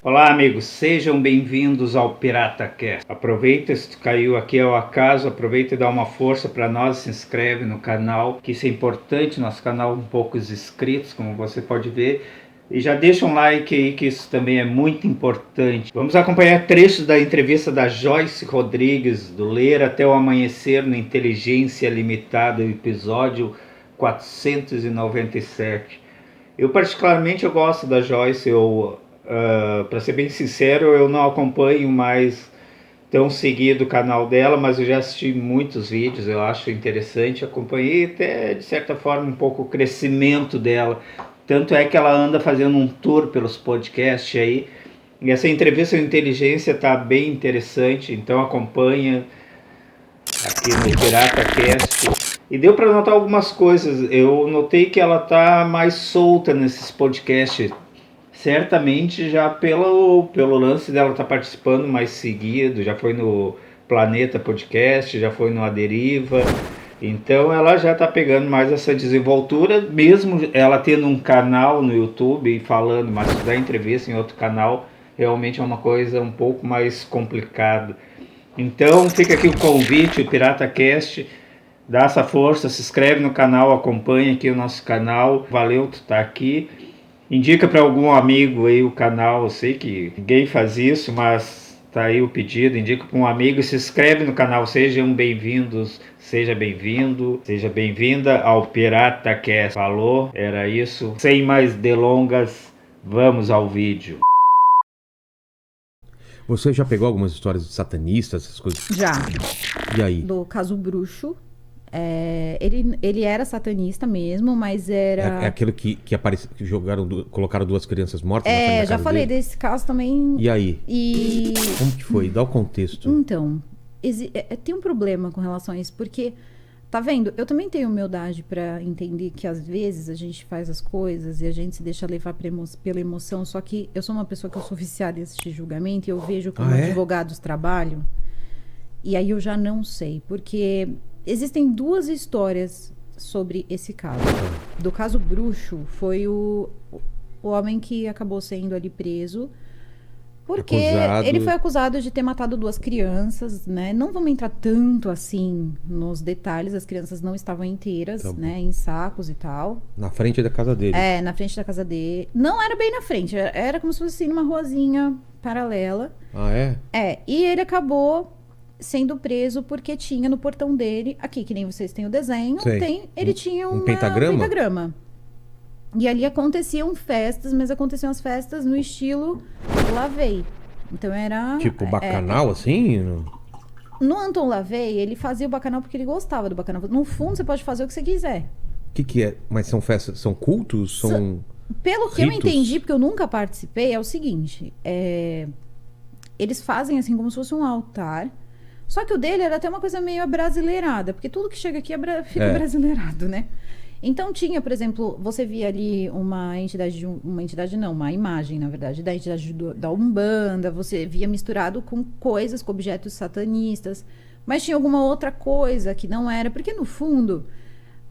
Olá, amigos, sejam bem-vindos ao PirataCast. Aproveita, se tu caiu aqui ao acaso, aproveita e dá uma força para nós, se inscreve no canal, que isso é importante, nosso canal com poucos inscritos, como você pode ver. E já deixa um like aí, que isso também é muito importante. Vamos acompanhar trechos da entrevista da Joyce Rodrigues, do Ler até o Amanhecer no Inteligência Limitada, episódio 497. Eu particularmente eu gosto da Joyce, para ser bem sincero, eu não acompanho mais tão seguido o canal dela, mas eu já assisti muitos vídeos, eu acho interessante, acompanhei até de certa forma um pouco o crescimento dela, tanto é que ela anda fazendo um tour pelos podcasts aí, e essa entrevista de inteligência está bem interessante, então acompanha aqui no PirataCast. E deu para notar algumas coisas, eu notei que ela está mais solta nesses podcasts, certamente já pelo lance dela estar participando mais seguido, já foi no Planeta Podcast, já foi no A Deriva, então ela já está pegando mais essa desenvoltura, mesmo ela tendo um canal no YouTube e falando, mas dar entrevista em outro canal realmente é uma coisa um pouco mais complicada. Então fica aqui o convite, o PirataCast, dá essa força, se inscreve no canal, acompanha aqui o nosso canal, valeu tu tá aqui. Indica para algum amigo aí o canal, eu sei que ninguém faz isso, mas tá aí o pedido, indica para um amigo e se inscreve no canal, sejam bem-vindos, seja bem-vindo, seja bem-vinda ao PirataCast. Falou, era isso, sem mais delongas, vamos ao vídeo. Você já pegou algumas histórias de satanistas, essas coisas? Já. E aí? Do caso Bruxo. Ele era satanista mesmo, mas era... É aquele que apareceu, que colocaram duas crianças mortas na frente da já casa falei dele? desse caso também. E aí? E... Como que foi? Dá o contexto. Então, tem um problema com relação a isso, porque, tá vendo? Eu também tenho humildade pra entender que às vezes a gente faz as coisas e a gente se deixa levar pela emoção, só que eu sou uma pessoa que eu sou viciada em assistir julgamento e eu vejo como advogados trabalham, e aí eu já não sei, porque... Existem duas histórias sobre esse caso. Do caso Bruxo, foi o homem que acabou sendo ali preso, porque ele foi acusado de ter matado duas crianças, né? Não vamos entrar tanto assim nos detalhes, as crianças não estavam inteiras, né? Em sacos e tal. Na frente da casa dele? Na frente da casa dele. Não era bem na frente, era como se fosse assim, numa ruazinha paralela. Ah, é? E ele acabou sendo preso porque tinha no portão dele, aqui que nem vocês têm o desenho, ele tinha um pentagrama. E ali aconteciam festas, mas aconteciam as festas no estilo LaVey. Então era... Tipo bacanal, assim? No Anton LaVey, ele fazia o bacanal porque ele gostava do bacanal. No fundo, você pode fazer o que você quiser. O que é? Mas são festas, são cultos? Pelo que eu entendi, porque eu nunca participei, é o seguinte. Eles fazem assim como se fosse um altar. Só que o dele era até uma coisa meio abrasileirada, porque tudo que chega aqui fica brasileirado, né? Então tinha, por exemplo, você via ali uma imagem, na verdade, da entidade da Umbanda, você via misturado com coisas, com objetos satanistas, mas tinha alguma outra coisa que não era, porque no fundo...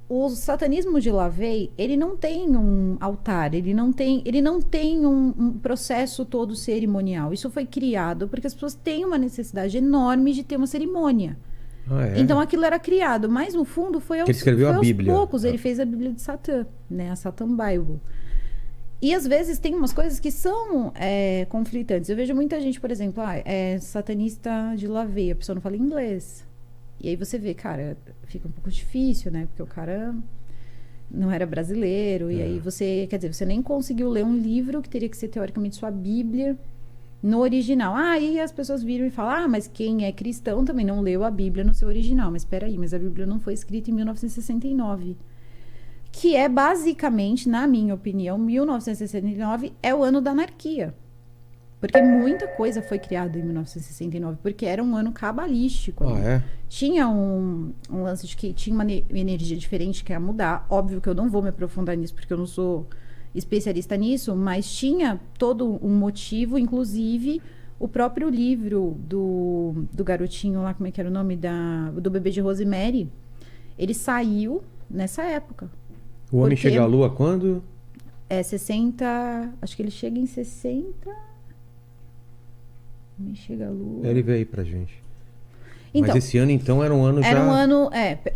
O satanismo de LaVey, ele não tem um altar, ele não tem um processo todo cerimonial. Isso foi criado porque as pessoas têm uma necessidade enorme de ter uma cerimônia. Então aquilo era criado, mas no fundo foi aos poucos. Ele fez a Bíblia de Satã, né? A Satan Bible. E às vezes tem umas coisas que são conflitantes. Eu vejo muita gente, por exemplo, é satanista de LaVey, a pessoa não fala inglês. E aí você vê, cara, fica um pouco difícil, né? Porque o cara não era brasileiro. E aí você, quer dizer, você nem conseguiu ler um livro que teria que ser teoricamente sua Bíblia no original. Aí as pessoas viram e falam, mas quem é cristão também não leu a Bíblia no seu original. Mas peraí, mas a Bíblia não foi escrita em 1969. Que é basicamente, na minha opinião, 1969 é o ano da anarquia. Porque muita coisa foi criada em 1969, porque era um ano cabalístico. Tinha um lance de que tinha uma energia diferente que ia mudar. Óbvio que eu não vou me aprofundar nisso, porque eu não sou especialista nisso, mas tinha todo um motivo, inclusive o próprio livro do garotinho lá, como é que era o nome? Do bebê de Rosemary, ele saiu nessa época. O homem chega à Lua quando? 60, acho que ele chega em 60... Me chega a lua. Ele veio aí pra gente. Então, Mas esse ano, então, era um ano já... era um ano,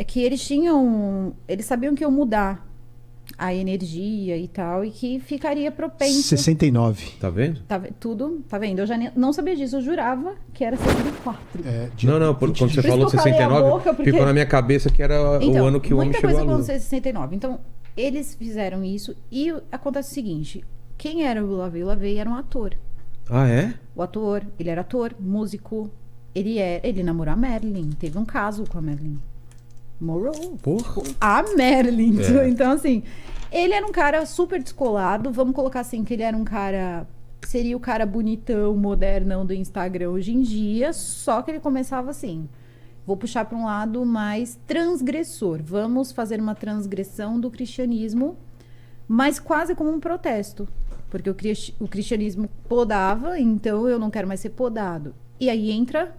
que eles tinham, eles sabiam que iam mudar a energia e tal, e que ficaria propenso. 69. Tá vendo? Tudo, tá vendo? Eu já não sabia disso, eu jurava que era 64. Não, quando você falou Por isso que eu calei a 69, boca, porque- ficou na minha cabeça que era o ano que o homem muita chegou à coisa Lua. aconteceu em 69. Então, eles fizeram isso e acontece o seguinte, quem era o LaVey? O LaVey era um ator. Ah, é? O ator, ele era ator, músico, ele namorou a Marilyn, teve um caso com a Marilyn Monroe. Porra. A Marilyn. É. Então, assim, ele era um cara super descolado. Vamos colocar assim, que ele era um cara... Seria o cara bonitão, modernão do Instagram hoje em dia. Só que ele começava assim... Vou puxar para um lado mais transgressor. Vamos fazer uma transgressão do cristianismo, mas quase como um protesto. Porque o cristianismo podava, então eu não quero mais ser podado. E aí entra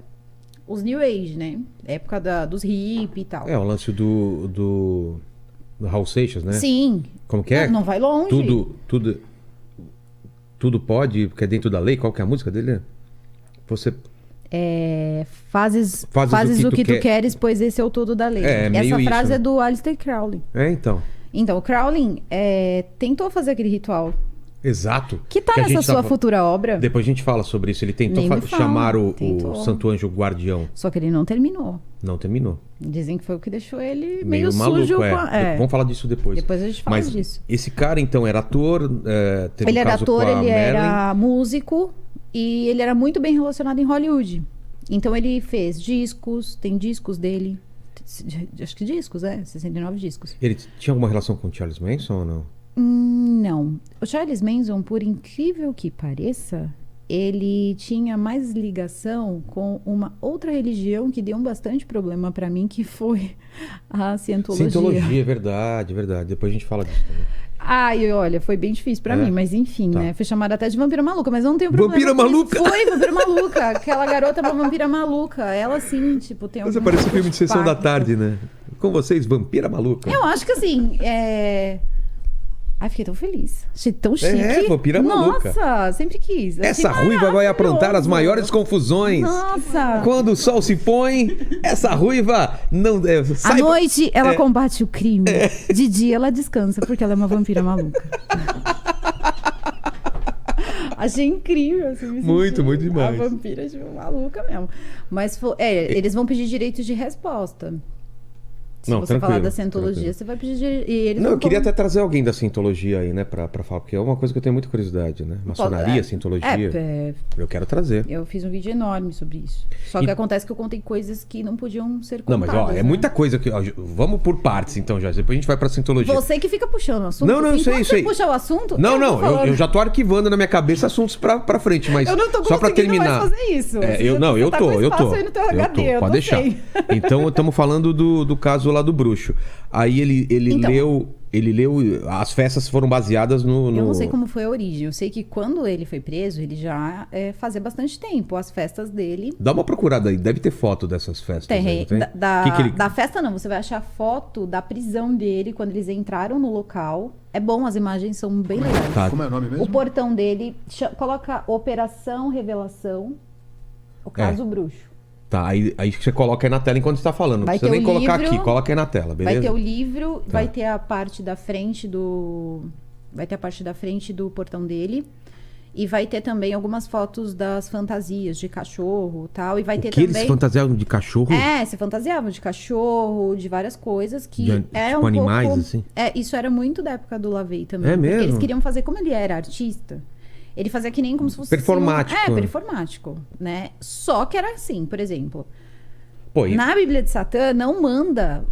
os New Age, né? Época dos hippies e tal. É, o lance do Raul Seixas, né? Sim. Como que é? Não vai longe. Tudo pode, porque é dentro da lei. Qual que é a música dele? Você... Fazes o que tu queres, pois esse é o todo da lei. É meio essa frase isso, né? é do Aleister Crowley. Então. Então, o Crowley tentou fazer aquele ritual. Exato. Que tá a nessa gente sua futura obra. Depois a gente fala sobre isso. Ele tentou Nem me fala. chamar o Tentou. Santo Anjo Guardião. Só que ele não terminou. Não terminou. Dizem que foi o que deixou ele Meio meio maluco, sujo. Vamos falar disso depois. Depois a gente fala Mas disso. esse cara, então, era ator, teve Ele um era caso ator, com a ele Marilyn. era músico e ele era muito bem relacionado em Hollywood. Então ele fez discos, tem discos dele. Acho que discos, 69 discos. Ele tinha alguma relação com o Charles Manson ou não? Não. O Charles Manson, por incrível que pareça, ele tinha mais ligação com uma outra religião que deu bastante problema pra mim, que foi a cientologia. Cientologia, verdade. Depois a gente fala disso também. Ai, olha, foi bem difícil pra mim, mas enfim, Tá. né? Fui chamada até de vampira maluca, mas não tenho problema. Vampira com isso. maluca? Foi, vampira maluca. Aquela garota é uma vampira maluca. Ela, sim, tipo, tem Você algum parece um tipo filme de sessão da pacto. tarde, né? Com vocês, Vampira Maluca. Eu acho que assim, Ai, fiquei tão feliz. Achei tão chique. vampira maluca. Nossa, sempre quis. Achei Essa ruiva vai aprontar as maravilhoso. maiores confusões. Nossa. Quando o sol se põe, essa ruiva não... À noite, ela combate o crime. De dia, ela descansa, porque ela é uma vampira maluca. Achei incrível. Assim, me Muito, senti muito demais. A vampira, tipo, maluca mesmo. Mas, eles vão pedir direitos de resposta. Se Não, você falar tranquilo, da cientologia, tranquilo. você vai pedir direitos. E eles Não, vão eu queria com- até trazer alguém da cientologia aí, né, pra falar, porque é uma coisa que eu tenho muita curiosidade, né? Maçonaria, cientologia. Eu quero trazer. Eu fiz um vídeo enorme sobre isso. Só que acontece que eu contei coisas que não podiam ser Não, contadas. mas ó, é né? muita coisa que... ó, vamos por partes, então, já. Depois a gente vai pra cientologia. Você que fica puxando o assunto. Não, eu sei, Enquanto isso aí. você puxa o assunto. Não, eu não, vou falando. eu já tô arquivando na minha cabeça assuntos pra frente, mas Eu não tô só pra conseguindo terminar. mais fazer isso. Eu Tá com espaço aí no teu HD, eu pode não deixar. sei. Então, estamos falando do caso lá do bruxo. Aí ele Então. leu, as festas foram baseadas no... Eu não sei como foi a origem. Eu sei que quando ele foi preso, ele já fazia bastante tempo. As festas dele. Dá uma procurada aí, deve ter foto dessas festas. aí, Tem, não tem? da, Que ele... da festa não, você vai achar foto da prisão dele quando eles entraram no local. É bom, as imagens são bem legais. Tá. Como é o nome mesmo? O portão dele coloca Operação Revelação, o caso bruxo. Tá, aí você coloca aí na tela enquanto você tá falando. Não Vai precisa ter nem o colocar livro, aqui, coloca aí na tela, beleza? Vai ter o livro, Tá. vai ter a parte da frente do. Vai ter a parte da frente do portão dele. E vai ter também algumas fotos das fantasias de cachorro e tal. E vai ter que eles também. fantasiavam de cachorro? Se fantasiavam de cachorro, de várias coisas que Tipo animais, assim? Isso era muito da época do LaVey também. É Porque mesmo? eles queriam fazer, como ele era artista, ele fazia que nem como se fosse... Performático. Performático, né? Só que era assim, por exemplo... Pô, e- Na Bíblia de Satã não manda,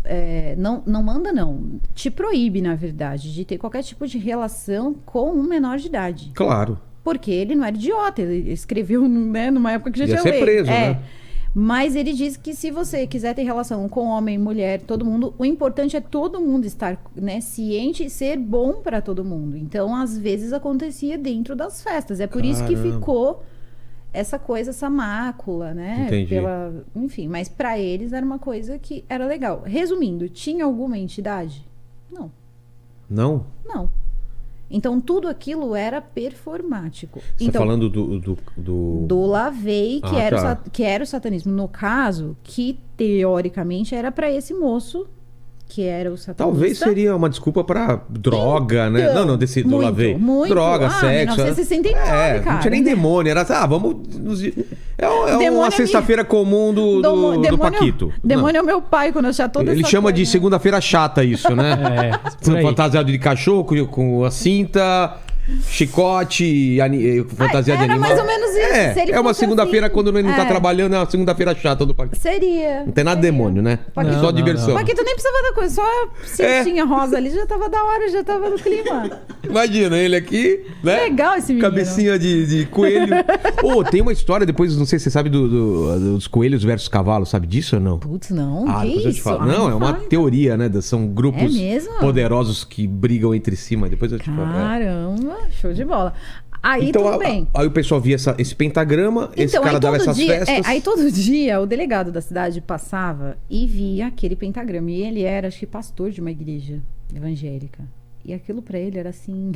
não, te proíbe, na verdade, de ter qualquer tipo de relação com um menor de idade. Claro. Porque ele não era idiota, ele escreveu, né, numa época que já Ia tinha ser lei. preso, né? Mas ele diz que se você quiser ter relação com homem, mulher, todo mundo, o importante é todo mundo estar, né, ciente e ser bom para todo mundo. Então, às vezes acontecia dentro das festas. É por isso que Caramba. ficou essa coisa, essa mácula, né? Entendi. Enfim, mas para eles era uma coisa que era legal. Resumindo, tinha alguma entidade? Não. Não? Não. Então, tudo aquilo era performático. Você então, tá falando do Lavey, que era o satanismo. No caso, que teoricamente era para esse moço, que era o satanista. Talvez seria uma desculpa pra droga, né? Não, do Lavey. Droga, sexo. 1969, cara. Não tinha nem demônio. Era, vamos... É uma sexta-feira comum do Paquito. Demônio é o meu pai, quando eu achar toda Ele essa chama coisa. de segunda-feira chata isso, né? Fantasiado de cachorro, com a cinta... Chicote, fantasia de animal. Era mais ou menos isso. Se ele é uma fosse segunda-feira assim. quando ele não tá trabalhando, é uma segunda-feira chata do Paquito. Seria. Não tem nada de demônio, né? Paquito, Só diversão. Paquito nem precisava da coisa, só cintinha rosa ali, já tava da hora, já tava no clima. Imagina, ele aqui, né? Legal esse menino. Cabecinha de coelho. Tem uma história, depois, não sei se você sabe, dos coelhos versus cavalos, sabe disso ou não? Putz, não, depois que eu te isso? falo. Não, é uma teoria, né? São grupos poderosos que brigam entre si, mas depois eu te falo. Caramba, show de bola. Aí então, tudo bem. Aí o pessoal via esse pentagrama, esse cara dava essas festas. Aí todo dia o delegado da cidade passava e via aquele pentagrama. E ele era, acho que, pastor de uma igreja evangélica. E aquilo pra ele era assim...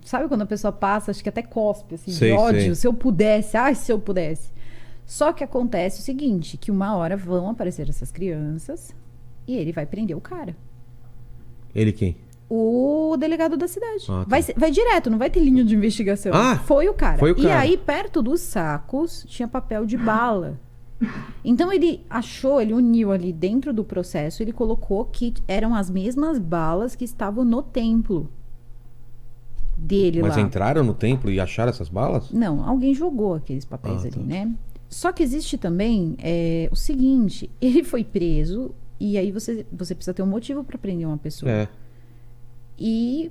Sabe quando a pessoa passa, acho que até cospe, assim, de ódio? Sei. Se eu pudesse, se eu pudesse. Só que acontece o seguinte, que uma hora vão aparecer essas crianças e ele vai prender o cara. Ele quem? O delegado da cidade. Tá. Vai direto, não vai ter linha de investigação. Foi o cara. E aí, perto dos sacos, tinha papel de bala. Então, ele uniu ali dentro do processo, ele colocou que eram as mesmas balas que estavam no templo dele. Mas lá. Entraram no templo e acharam essas balas? Não, alguém jogou aqueles papéis ali, né? Só que existe também o seguinte, ele foi preso e aí você precisa ter um motivo para prender uma pessoa. E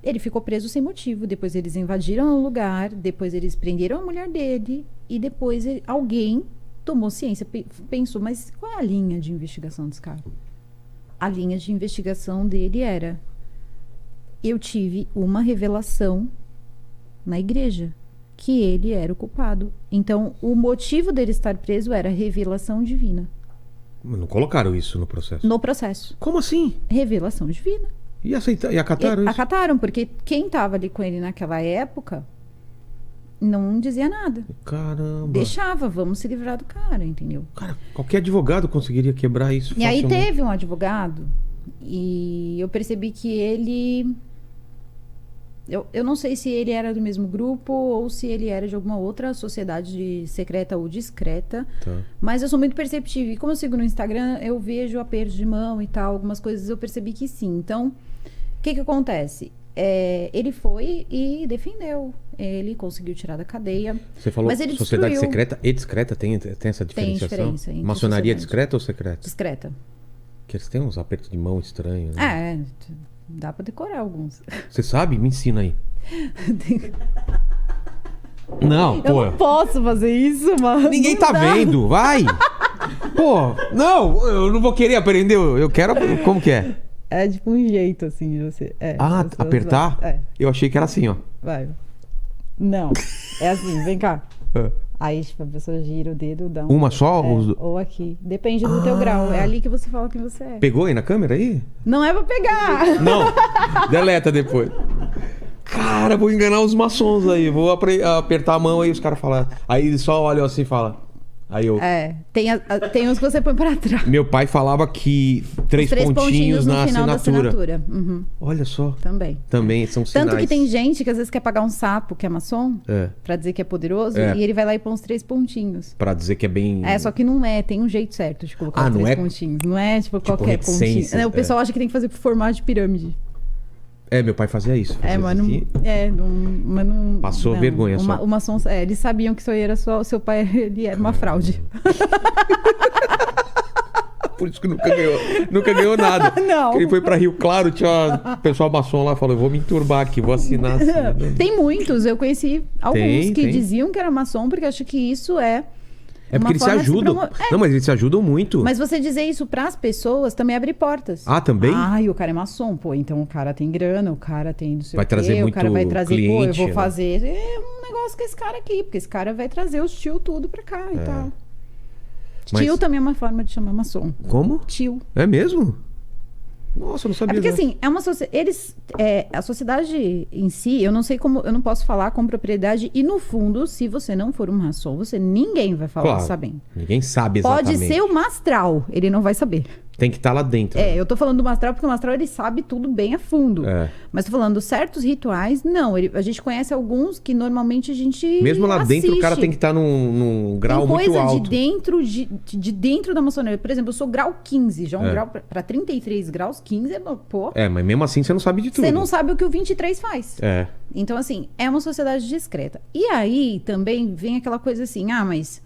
ele ficou preso sem motivo. Depois eles invadiram o lugar, depois eles prenderam a mulher dele e depois alguém tomou ciência, pensou, mas qual é a linha de investigação desse cara? A linha de investigação dele era: eu tive uma revelação na igreja que ele era o culpado. Então, o motivo dele estar preso era revelação divina. Não colocaram isso no processo? No processo. Como assim? Revelação divina. E acataram isso? Acataram, porque quem estava ali com ele naquela época não dizia nada. Caramba. Deixava, vamos se livrar do cara, entendeu? Cara, qualquer advogado conseguiria quebrar isso. E aí teve um advogado e eu percebi que ele... Eu não sei se ele era do mesmo grupo ou se ele era de alguma outra sociedade secreta ou discreta. Tá. Mas eu sou muito perceptiva. E como eu sigo no Instagram, eu vejo aperto de mão e tal. Algumas coisas eu percebi que sim. Então, o que acontece? Ele foi e defendeu. Ele conseguiu tirar da cadeia. Você falou mas ele sociedade destruiu. secreta e discreta? Tem essa diferenciação? Tem diferença. Maçonaria discreta ou secreta? Discreta. Que eles têm uns apertos de mão estranhos, né? Dá pra decorar alguns. Você sabe? Me ensina aí. Não, pô. Eu não posso fazer isso, mano. Ninguém tá vendo, vai! Pô, não, eu não vou querer aprender, eu quero... Como que é? É tipo um jeito, assim, de você... apertar? É. Eu achei que era assim, ó. Vai. Não, é assim, vem cá. Aí, tipo, a pessoa gira o dedo, dá Uma só? Ou aqui. Depende do teu grau. É ali que você fala quem você é. Pegou aí na câmera aí? Não é pra pegar. Não. Deleta depois. Cara, vou enganar os maçons aí. Vou apertar a mão aí os caras falam. Aí eles só olham assim e falam. Aí eu... tem uns que você põe pra trás. Meu pai falava que três pontinhos na final assinatura. Da assinatura. Uhum. Olha só. Também são sinais. Tanto que tem gente que às vezes quer pagar um sapo, que é maçom, pra dizer que é poderoso, e ele vai lá e põe uns 3 pontinhos. Pra dizer que é bem... Só que não é, tem um jeito certo de colocar os 3 pontinhos. Não é tipo qualquer pontinho. O pessoal acha que tem que fazer por formato de pirâmide. Meu pai fazia isso. Mas não... Passou vergonha só. O maçom, eles sabiam que isso aí era só... Seu pai, ele era uma fraude. Por isso que nunca ganhou nada. Não. Ele foi pra Rio Claro, tinha o pessoal maçom lá, falou, eu vou me enturbar aqui, vou assinar. Assim. Tem muitos, eu conheci alguns que diziam que era maçom, porque acho que isso é porque eles se ajudam. Não, mas eles se ajudam muito. Mas você dizer isso pras pessoas também abre portas. Também? E o cara é maçom. Pô, então o cara tem grana, o cara tem não sei vai o quê. Trazer muito o cara vai trazer, cliente, eu vou fazer um negócio com esse cara aqui. Porque esse cara vai trazer os tio tudo pra cá e tal. Tio também é uma forma de chamar maçom. Como? Tio. É mesmo? Nossa, eu não sabia. É porque dessa. assim, a sociedade em si, eu não sei como, eu não posso falar com propriedade, e no fundo, se você não for um maçom, ninguém vai falar Claro, sabendo. ninguém sabe exatamente. Pode ser o mastral, ele não vai saber. Tem que estar lá dentro. né? Eu tô falando do mastral porque o mastral ele sabe tudo bem a fundo. É. Mas tô falando certos rituais, não. A gente conhece alguns que normalmente a gente Mesmo lá dentro, o cara assiste. tem que estar num grau Tem muito coisa alto. de dentro da maçonaria. Por exemplo, eu sou grau 15, já um É. grau para 33 graus, 15 pô. É, mas mesmo assim você não sabe de tudo. Você não sabe o que o 23 faz. É. Então, assim, é uma sociedade discreta. E aí também vem aquela coisa assim, mas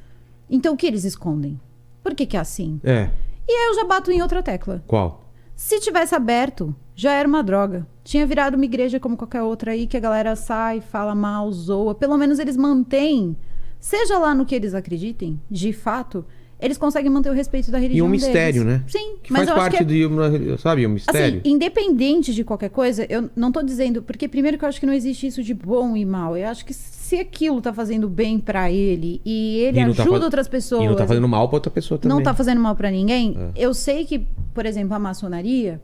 então o que eles escondem? Por que é assim? É. E aí eu já bato em outra tecla. Qual? Se tivesse aberto, já era uma droga. Tinha virado uma igreja como qualquer outra aí, que a galera sai, fala mal, zoa. Pelo menos eles mantêm, seja lá no que eles acreditem, de fato, eles conseguem manter o respeito da religião E um mistério, deles. né? Sim, Que mas faz eu acho parte que de uma, sabe, um mistério. assim, independente de qualquer coisa, eu não tô dizendo... Porque primeiro que eu acho que não existe isso de bom e mal. Eu acho que se aquilo tá fazendo bem pra ele e ele E não tá ajuda faz- outras pessoas... E não tá fazendo mal pra outra pessoa também. Não tá fazendo mal pra ninguém. Eu sei que, por exemplo, a maçonaria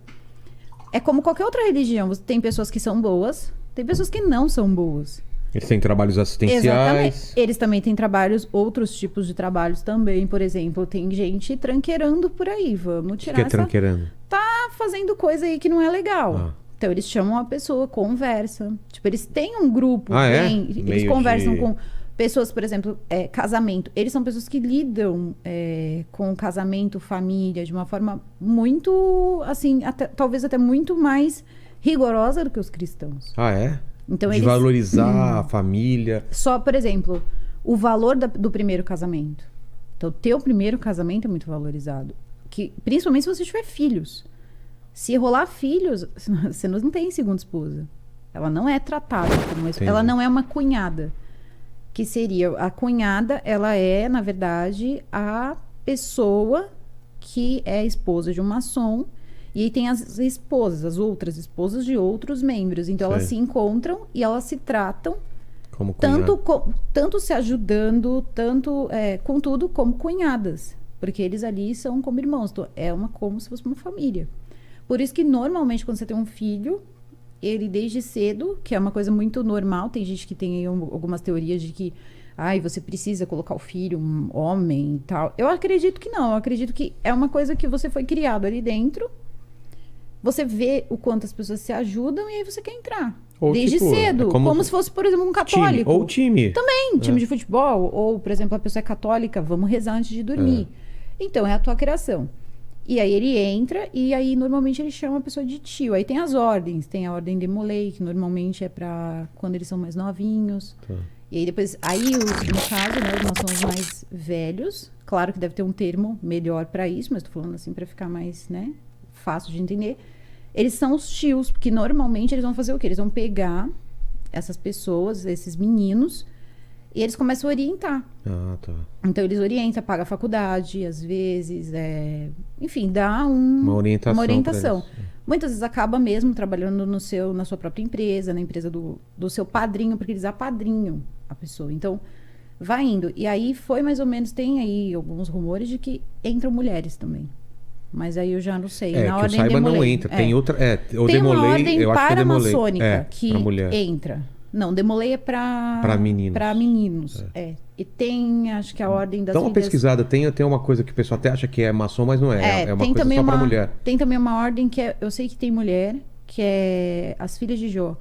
é como qualquer outra religião. Você tem pessoas que são boas, tem pessoas que não são boas. Eles têm trabalhos assistenciais. Exatamente. Eles também têm trabalhos, outros tipos de trabalhos também. Por exemplo, tem gente tranqueirando por aí. Vamos O tirar que é essa... tranqueirando? Tá fazendo coisa aí que não é legal. Ah. Então eles chamam a pessoa, conversa. Tipo, eles têm um grupo, eles Meio conversam de- com pessoas, por exemplo, casamento. Eles são pessoas que lidam com casamento, família, de uma forma muito, assim, talvez até muito mais rigorosa do que os cristãos. Ah, é? Então de eles valorizar a família. só, por exemplo, o valor do primeiro casamento. Então, o teu primeiro casamento é muito valorizado. Principalmente se você tiver filhos. Se rolar filhos, você não tem segunda esposa. Ela não é tratada como uma esposa. Entendi. Ela não é uma cunhada. Que seria... A cunhada, ela é, na verdade, a pessoa que é esposa de um maçom. E aí tem as esposas, as outras esposas de outros membros. Então, elas Sei. se encontram e elas se tratam Como cunhado. tanto se ajudando, tanto contudo como cunhadas, porque eles ali são como irmãos, então como se fosse uma família. Por isso que normalmente quando você tem um filho, ele desde cedo, que é uma coisa muito normal, tem gente que tem aí algumas teorias de que você precisa colocar o filho um homem e tal. Eu acredito que não, eu acredito que é uma coisa que você foi criado ali dentro. Você vê o quanto as pessoas se ajudam e aí você quer entrar. Ou, Desde tipo, cedo. é como se fosse, por exemplo, um time. católico. Ou time. Também, time de futebol. Ou, por exemplo, a pessoa é católica, vamos rezar antes de dormir. Então, é a tua criação. E aí ele entra e aí normalmente ele chama a pessoa de tio. Aí tem as ordens. Tem a ordem de Molay, que normalmente é pra quando eles são mais novinhos. Tá. E aí depois, no caso, né, nós somos mais velhos. Claro que deve ter um termo melhor pra isso, mas tô falando assim pra ficar mais, né, fácil de entender. Eles são os tios, porque normalmente eles vão fazer o quê? Eles vão pegar essas pessoas, esses meninos, e eles começam a orientar. Ah, tá. Então, eles orientam, pagam a faculdade, às vezes, enfim, dá uma orientação. orientação. pra eles. Muitas vezes acaba mesmo trabalhando na sua própria empresa, na empresa do seu padrinho, porque eles apadrinham a pessoa. Então, vai indo. E aí foi mais ou menos, tem aí alguns rumores de que entram mulheres também. Mas aí eu já não sei. Que eu ordem saiba não Demolay. entra. Tem outra... o Tem uma Demolay, ordem eu acho que é Demolay. paramaçônica que pra mulher. entra. Não, Demolay é pra meninos. Pra meninos, E tem, acho que a ordem das Dá uma filhas... pesquisada. Tem uma coisa que o pessoal até acha que é maçom, mas não é. É uma tem coisa também só pra mulher. Tem também uma ordem que eu sei que tem mulher, que é as filhas de Jó.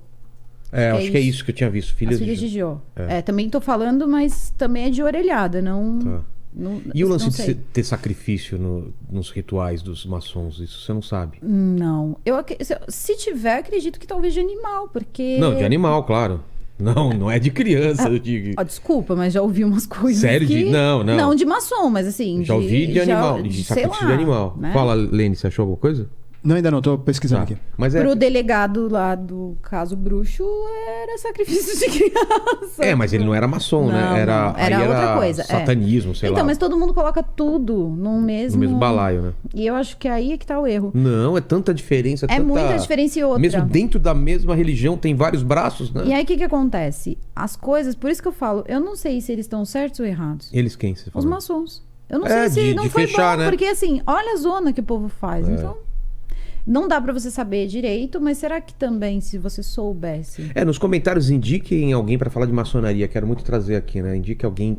Acho que é isso que eu tinha visto. As filhas de Jó. É. Também tô falando, mas também é de orelhada, não... Tá. não E o lance não de sei. ter sacrifício nos rituais dos maçons, isso você não sabe? Não. Se tiver, acredito que talvez de animal, porque... Não, de animal, claro. Não é de criança, eu digo. Desculpa, mas já ouvi umas coisas Sério? que... Não. Não de maçom, mas assim... Já ouvi de animal, de sei sacrifício lá, de animal. né? Fala, Lene, você achou alguma coisa? Não, ainda não, tô pesquisando aqui. Mas Pro delegado lá do caso bruxo, era sacrifício de criança. mas ele não era maçom, né? Não, Era outra coisa. Satanismo, sei lá. Então, mas todo mundo coloca tudo no mesmo... No mesmo balaio, né? E eu acho que aí é que tá o erro. Não, é tanta diferença. É muita diferença e outra. Mesmo dentro da mesma religião, tem vários braços, né? E aí, o que acontece? As coisas... Por isso que eu falo, eu não sei se eles estão certos ou errados. Eles quem? Você Os falou? maçons. Eu não sei se de não foi fechar, bom, né? porque assim, olha a zona que o povo faz. Então, Não dá pra você saber direito, mas será que também, se você soubesse... Nos comentários indiquem alguém pra falar de maçonaria. Quero muito trazer aqui, né? Indique alguém.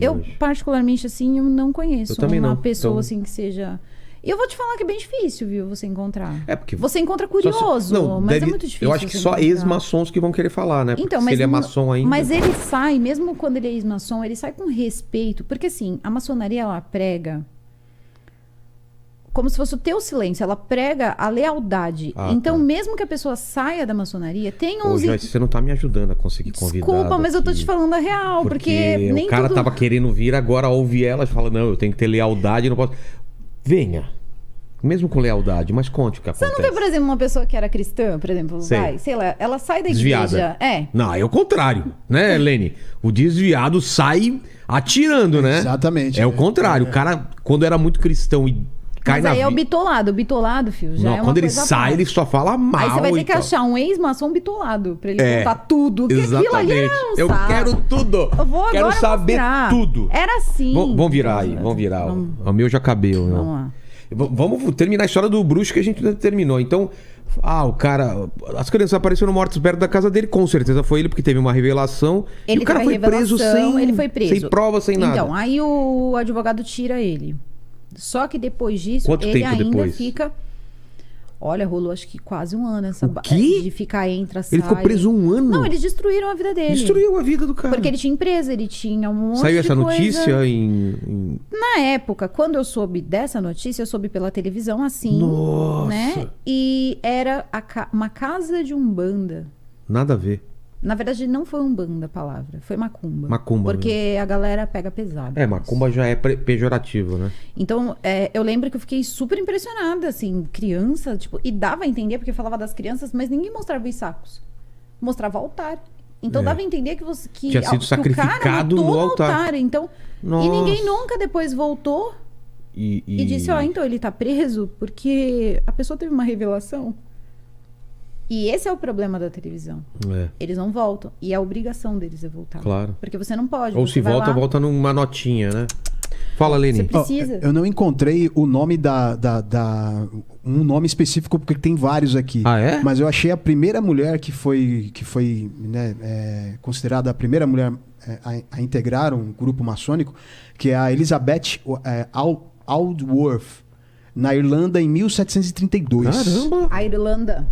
Eu particularmente, assim, eu não conheço Eu também uma não, pessoa, então- assim, que seja... E eu vou te falar que é bem difícil, viu, você encontrar. Porque Você encontra curioso, mas é muito difícil. Eu acho que você só encontrar. ex-maçons que vão querer falar, né? Porque Então, se ele é maçom ainda... Mas ele sai, mesmo quando ele é ex-maçom, ele sai com respeito. Porque, assim, a maçonaria, ela prega... Como se fosse o teu silêncio. Ela prega a lealdade. Então, mesmo que a pessoa saia da maçonaria, tem uns... Joyce, você não tá me ajudando a conseguir convidar. Desculpa, mas eu tô te falando a real. Porque nem o cara tudo... tava querendo vir, agora ouve ela e fala, não, eu tenho que ter lealdade, não posso... Venha. Mesmo com lealdade, mas conte o que acontece. Você não vê, por exemplo, uma pessoa que era cristã, por exemplo, sei lá, ela sai da igreja. Desviada. Não, é o contrário, né, Lene? O desviado sai atirando, né? Exatamente. É o contrário. O cara, quando era muito cristão e cai Mas aí na é o bitolado. O bitolado, filho, já é uma quando ele coisa à sai, parte. ele só fala mal. Aí você vai ter e que tal. achar um ex-maçom bitolado pra ele contar tudo. Porque aquilo ali Exatamente. era um Eu saco. quero tudo. Eu vou Quero agora saber mostrar. tudo. Era assim. Vamos virar aí, vamos virar. O meu já cabeu. Não. Vamos lá. Vamos terminar a história do bruxo que a gente não terminou. Então, o cara... As crianças apareceram mortas perto da casa dele. Com certeza foi ele, porque teve uma revelação. Ele e o cara teve foi a preso revelação, ele foi preso. sem prova, sem nada. Então, aí o advogado tira ele. Só que depois disso, Quanto ele tempo ainda depois? fica... Olha, rolou acho que quase um ano essa quê? de ficar entra, sai. Ele ficou preso um ano? Não, eles destruíram a vida dele. Destruiu a vida do cara. Porque ele tinha empresa, ele tinha um monte Saiu de essa coisa. notícia em... Na época, quando eu soube dessa notícia, eu soube pela televisão assim, Nossa. né? E era uma casa de umbanda. Nada a ver. Na verdade, não foi umbanda a palavra, foi macumba. Macumba Porque a galera pega pesado. Macumba já é pejorativo, né? Então, eu lembro que eu fiquei super impressionada, assim, criança, tipo, e dava a entender, porque falava das crianças, mas ninguém mostrava os sacos. Mostrava o altar. Então dava a entender que você Tinha sido que sacrificado o cara matou no altar. Então, Nossa. e ninguém nunca depois voltou e disse, então ele tá preso porque a pessoa teve uma revelação. E esse é o problema da televisão. Eles não voltam. E a obrigação deles é voltar. Claro. Porque você não pode. Ou você se vai volta, lá, volta numa notinha, né? Fala, Lene. Você precisa. Eu não encontrei o nome um nome específico, porque tem vários aqui. Ah, é? Mas eu achei a primeira mulher que foi né, considerada a primeira mulher a integrar um grupo maçônico, que é a Elizabeth Aldworth, na Irlanda, em 1732. Caramba! A Irlanda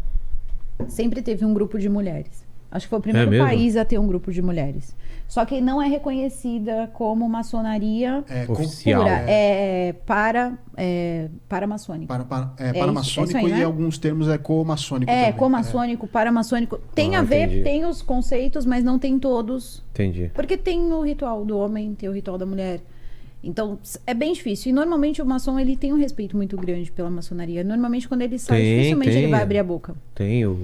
sempre teve um grupo de mulheres. Acho que foi o primeiro mesmo? país a ter um grupo de mulheres. Só que não é reconhecida como maçonaria Oficial. pura. Paramaçônico. Paramaçônico isso aí, e né? alguns termos é comaçônico também. Comaçônico, paramaçônico. Tem a ver, entendi. tem os conceitos, mas não tem todos. Entendi. Porque tem o ritual do homem, tem o ritual da mulher. Então, é bem difícil. E normalmente o maçom, ele tem um respeito muito grande pela maçonaria. Normalmente, quando ele sai, dificilmente ele vai abrir a boca. Tem o...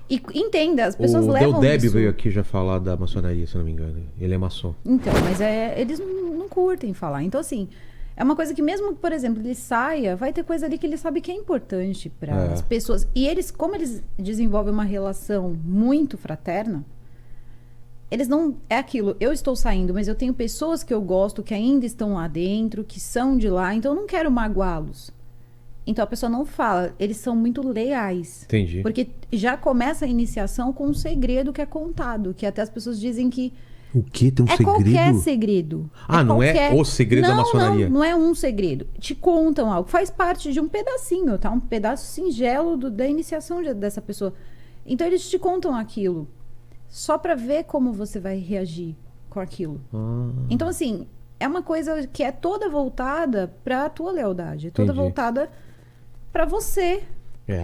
E entenda, as pessoas O levam Del Débio isso. veio aqui já falar da maçonaria, se não me engano. Ele é maçom. Então, mas eles não curtem falar. Então, assim, é uma coisa que mesmo que, por exemplo, ele saia, vai ter coisa ali que ele sabe que é importante para as pessoas. E eles, como eles desenvolvem uma relação muito fraterna, eles não... É aquilo, eu estou saindo, mas eu tenho pessoas que eu gosto, que ainda estão lá dentro, que são de lá, então eu não quero magoá-los. Então a pessoa não fala, eles são muito leais. Entendi. Porque já começa a iniciação com um segredo que é contado, que até as pessoas dizem que O quê? Tem um é segredo? qualquer segredo. Não é o segredo da maçonaria. Não é um segredo. Te contam algo. Faz parte de um pedacinho, tá? Um pedaço singelo da iniciação dessa pessoa. Então eles te contam aquilo. Só pra ver como você vai reagir com aquilo. Então, assim, é uma coisa que é toda voltada pra tua lealdade. É toda Entendi. voltada pra você.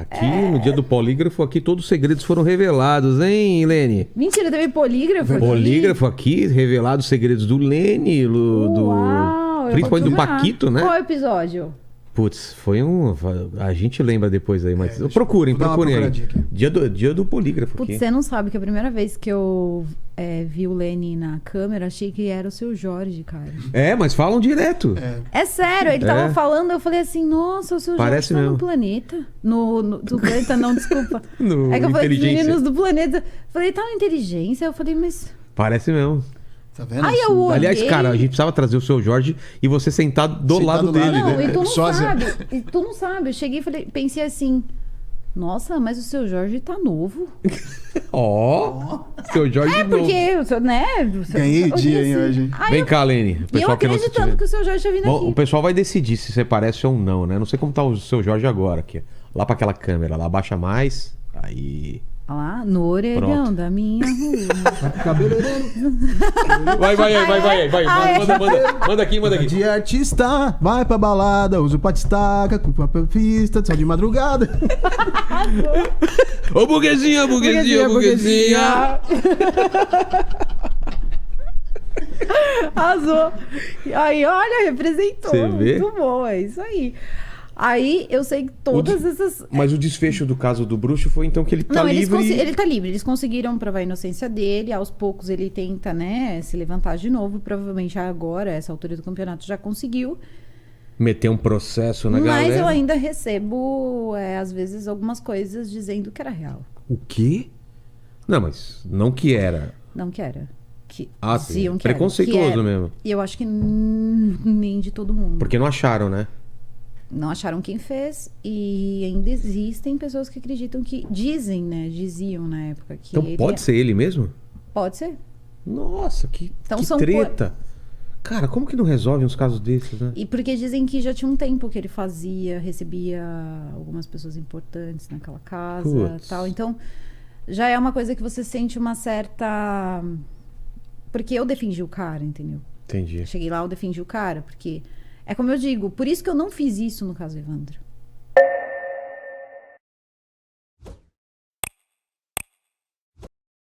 Aqui no dia do polígrafo, aqui todos os segredos foram revelados, hein, Lene? Mentira, teve polígrafo aqui? Polígrafo aqui, revelados os segredos do Lene, Uau, eu principalmente vou do chorar. Paquito, né? Qual episódio? Putz, foi um... A gente lembra depois aí, mas procurem vou dar uma aí. procuradinha aqui. Dia do polígrafo Putz, aqui. você não sabe que a primeira vez que eu vi o Lene na câmera, achei que era o seu Jorge, cara. Mas falam direto. É sério, ele tava falando, eu falei assim, nossa, o seu Parece Jorge tá mesmo. no planeta. Do planeta não, desculpa. No É que eu falei dos Inteligência. meninos do planeta. Falei, tá na inteligência? Eu falei, mas... Parece mesmo. Tá vendo? Aí eu olhei... Aliás, cara, a gente precisava trazer o seu Jorge e você sentado do Sentado lado do dele, lado né? Não, e tu não Sósia. sabe. E tu não sabe. Eu cheguei e pensei assim, Nossa, mas o seu Jorge tá novo. Ó, seu Jorge É, novo. porque, o seu, né? Ganhei o dia, hein, hoje. Vem cá, Lene. O E eu pessoal que não te acreditando vê. que o seu Jorge tinha vindo Bom, o aqui. pessoal vai decidir se você parece ou não, né? Não sei como tá o seu Jorge agora aqui. Lá pra aquela câmera, lá abaixa mais. Aí. Olha lá, no orelhão Pronto. da minha rua. Cabeleireiro. Vai. Manda aqui. De artista, vai pra balada, usa o patistaca, culpa pra pista, só de madrugada. Ô, burguesinha. Arrasou. Aí, olha, representou. Você vê? Muito bom, é isso aí. Aí eu sei que todas essas. Mas o desfecho do caso do bruxo foi então que ele tá Não, livre. ele tá livre. Eles conseguiram provar a inocência dele. Aos poucos ele tenta, né, se levantar de novo. Provavelmente agora, essa altura do campeonato, já conseguiu. Meter um processo na Mas galera. eu ainda recebo, às vezes, algumas coisas dizendo que era real. O quê? Não, mas não que era. Não que era. Que Ah, diziam sim. que era. Preconceituoso Que era. mesmo. E eu acho que nem de todo mundo. Porque não acharam, né? Não acharam quem fez e ainda existem pessoas que acreditam que diziam na época que Então ele pode ser ele mesmo? Pode ser. Nossa, que Então são treta. Cara, como que não resolve uns casos desses, né? E porque dizem que já tinha um tempo que ele recebia algumas pessoas importantes naquela casa, Putz. tal. Então já é uma coisa que você sente uma certa, porque eu defendi o cara, entendeu? Entendi. Cheguei lá, eu defendi o cara, porque é como eu digo, por isso que eu não fiz isso no caso Evandro.